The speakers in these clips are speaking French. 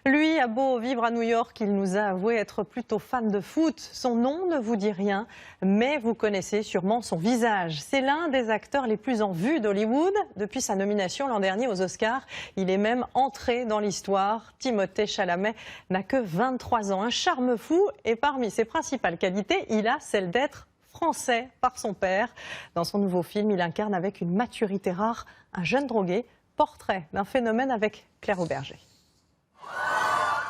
Lui a beau vivre à New York, il nous a avoué être plutôt fan de foot. Son nom ne vous dit rien, mais vous connaissez sûrement son visage. C'est l'un des acteurs les plus en vue d'Hollywood. Depuis sa nomination l'an dernier aux Oscars, il est même entré dans l'histoire. Timothée Chalamet n'a que 23 ans, un charme fou, et parmi ses principales qualités, il a celle d'être français par son père. Dans son nouveau film, il incarne avec une maturité rare un jeune drogué. Portrait d'un phénomène avec Claire Auberger.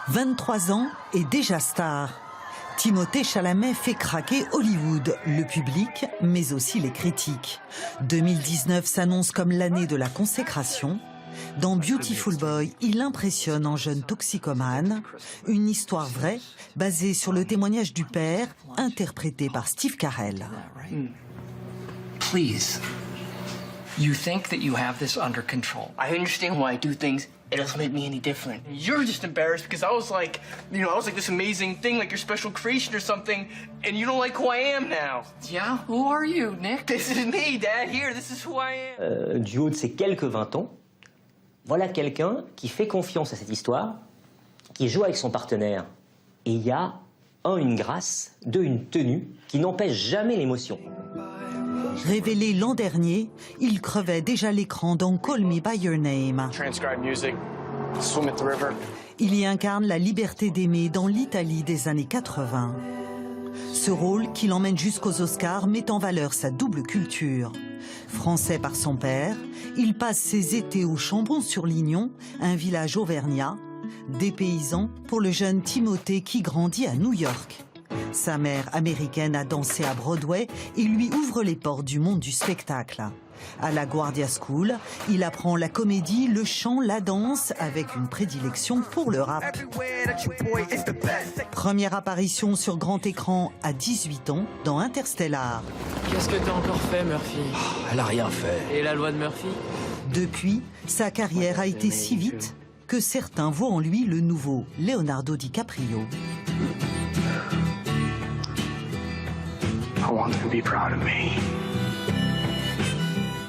23 ans et déjà star. Timothée Chalamet fait craquer Hollywood, le public, mais aussi les critiques. 2019 s'annonce comme l'année de la consécration. Dans Beautiful Boy, il impressionne en jeune toxicomane. Une histoire vraie, basée sur le témoignage du père, interprété par Steve Carell. Please. You think that you have this under control. I understand why I do things. It doesn't make me any different. You're just embarrassed because I was like, I was like this amazing thing, like your special creation or something, and you don't like who I am now. Yeah? Who are you, Nick? This is me, Dad. Here, this is who I am. Du haut de ses quelques 20 ans, voilà quelqu'un qui fait confiance à cette histoire, qui joue avec son partenaire. Et il y a, une grâce, une tenue, qui n'empêche jamais l'émotion. Révélé l'an dernier, il crevait déjà l'écran dans Call Me By Your Name. Il y incarne la liberté d'aimer dans l'Italie des années 80. Ce rôle, qui l'emmène jusqu'aux Oscars, met en valeur sa double culture. Français par son père, il passe ses étés au Chambon-sur-Lignon, un village auvergnat. Dépaysant pour le jeune Timothée qui grandit à New York. Sa mère américaine a dansé à Broadway et lui ouvre les portes du monde du spectacle. À la Guardia School, il apprend la comédie, le chant, la danse, avec une prédilection pour le rap. Première apparition sur grand écran à 18 ans dans Interstellar. Qu'est-ce que t'as encore fait, Murphy? Elle a rien fait. Et la loi de Murphy? Depuis, sa carrière a été si vite que certains voient en lui le nouveau Leonardo DiCaprio. I want them to be proud of me.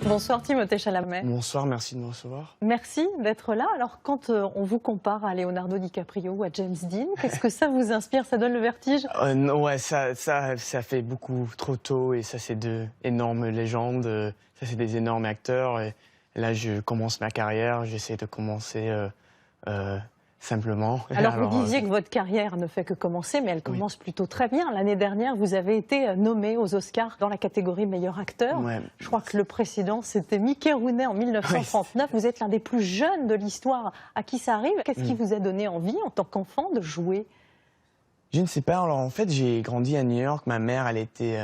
Bonsoir Timothée Chalamet. Bonsoir, merci de me recevoir. Merci d'être là. Alors quand on vous compare à Leonardo DiCaprio ou à James Dean, qu'est-ce que ça vous inspire? Ça donne le vertige? Ouais, ça fait beaucoup trop tôt et ça c'est deux énormes légendes. Ça c'est des énormes acteurs et là je commence ma carrière, j'essaie de commencer simplement. Alors vous disiez que votre carrière ne fait que commencer, mais elle commence plutôt très bien. L'année dernière, vous avez été nommé aux Oscars dans la catégorie meilleur acteur. Ouais. Je crois que le précédent, c'était Mickey Rooney en 1939. Vous êtes l'un des plus jeunes de l'histoire à qui ça arrive. Qu'est-ce qui vous a donné envie, en tant qu'enfant, de jouer? Je ne sais pas. Alors en fait, j'ai grandi à New York. Ma mère, elle était,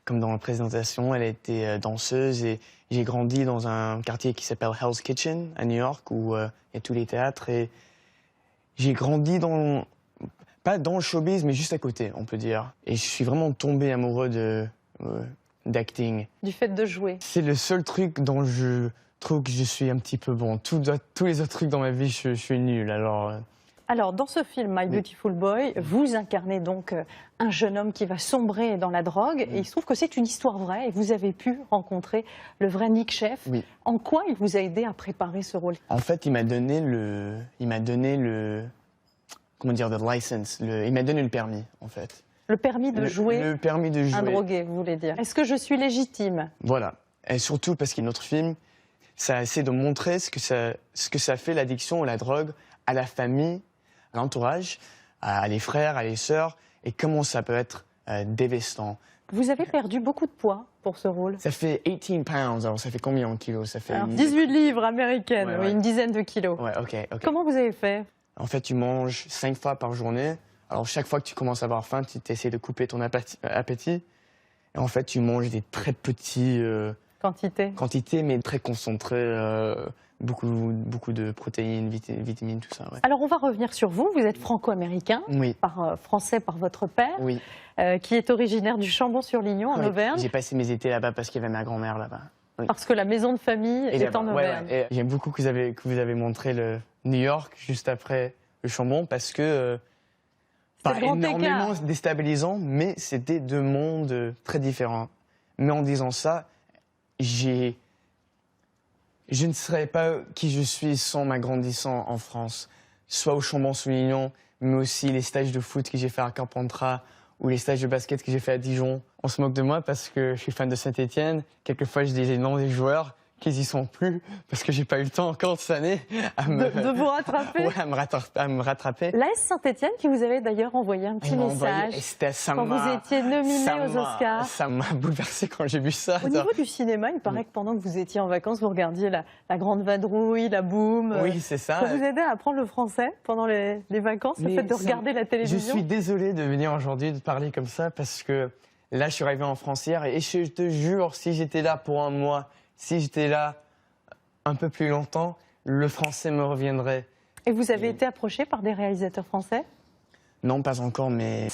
comme dans la présentation, elle était danseuse et j'ai grandi dans un quartier qui s'appelle Hell's Kitchen à New York où il y a tous les théâtres et j'ai grandi pas dans le showbiz, mais juste à côté, on peut dire. Et je suis vraiment tombé amoureux d'acting. Du fait de jouer. C'est le seul truc dont je trouve que je suis un petit peu bon. Tous les autres trucs dans ma vie, je suis nul. Alors, dans ce film, My Beautiful Boy, vous incarnez donc un jeune homme qui va sombrer dans la drogue. Et il se trouve que c'est une histoire vraie et vous avez pu rencontrer le vrai Nick Sheff. Oui. En quoi il vous a aidé à préparer ce rôle? En fait, il m'a donné comment dire, the license. Il m'a donné le permis, en fait. Le permis de jouer. Le permis de jouer. Un drogué, vous voulez dire. Est-ce que je suis légitime? Voilà. Et surtout parce qu'il y a notre film, ça essaie de montrer ce que ça fait l'addiction à la drogue, à la famille, à l'entourage, à les frères, à les sœurs, et comment ça peut être dévastant. Vous avez perdu beaucoup de poids pour ce rôle. Ça fait 18 pounds, alors ça fait combien en kilos? Ça fait 18 livres américaines, ouais, oui, ouais. une dizaine de kilos. Ouais, ok. Comment vous avez fait? En fait, tu manges 5 fois par journée. Alors chaque fois que tu commences à avoir faim, tu essaies de couper ton appétit. Et en fait, tu manges des très petits quantités, mais très concentrées. Beaucoup de protéines, vitamines, tout ça. Ouais. Alors on va revenir sur vous. Vous êtes franco-américain, oui. Français par votre père, oui. Qui est originaire du Chambon-sur-Lignon, en Auvergne. J'ai passé mes étés là-bas parce qu'il y avait ma grand-mère là-bas. Oui. Parce que la maison de famille est en Auvergne. Ouais. J'aime beaucoup que vous avez montré le New York juste après le Chambon parce que pas énormément déstabilisant, mais c'était deux mondes très différents. Mais en disant ça, je ne serais pas qui je suis sans ma grandissant en France. soit au Chambon-Soulignon, mais aussi les stages de foot que j'ai fait à Carpentras ou les stages de basket que j'ai fait à Dijon. On se moque de moi parce que je suis fan de Saint-Étienne. Quelquefois, je dis les noms des joueurs qu'ils y sont plus parce que j'ai pas eu le temps encore cette année de vous rattraper. Ouais, à me rattraper. L'AS Saint-Étienne qui vous avait d'ailleurs envoyé un petit message quand vous étiez nominé aux Oscars. Ça m'a bouleversé quand j'ai vu ça. Au niveau du cinéma, il paraît que pendant que vous étiez en vacances, vous regardiez la Grande Vadrouille, la Boom. Oui, c'est ça. Ça vous aidait à apprendre le français pendant les vacances, le fait de regarder la télévision? Je suis désolé de venir aujourd'hui de parler comme ça parce que là, je suis arrivé en France hier et je te jure, si j'étais là pour un mois, si j'étais là un peu plus longtemps, le français me reviendrait. Et vous avez été approché par des réalisateurs français? Non, pas encore, mais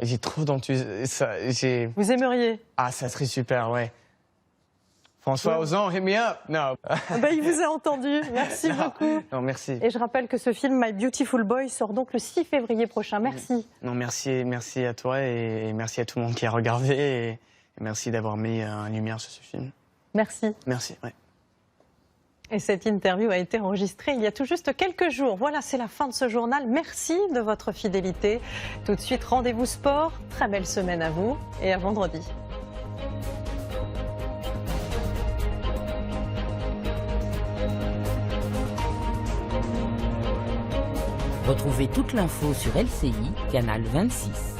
j'ai trop d'enthousiasme. Vous aimeriez? Ah, ça serait super, ouais. François Ozon, hit me up. Non. Il vous a entendu. Merci beaucoup. Non, merci. Et je rappelle que ce film, My Beautiful Boy, sort donc le 6 février prochain. Merci. Non, merci à toi et merci à tout le monde qui a regardé et merci d'avoir mis en lumière sur ce film. Merci. Merci, ouais. Et cette interview a été enregistrée il y a tout juste quelques jours. Voilà, c'est la fin de ce journal. Merci de votre fidélité. Tout de suite, rendez-vous sport. Très belle semaine à vous et à vendredi. Retrouvez toute l'info sur LCI, canal 26.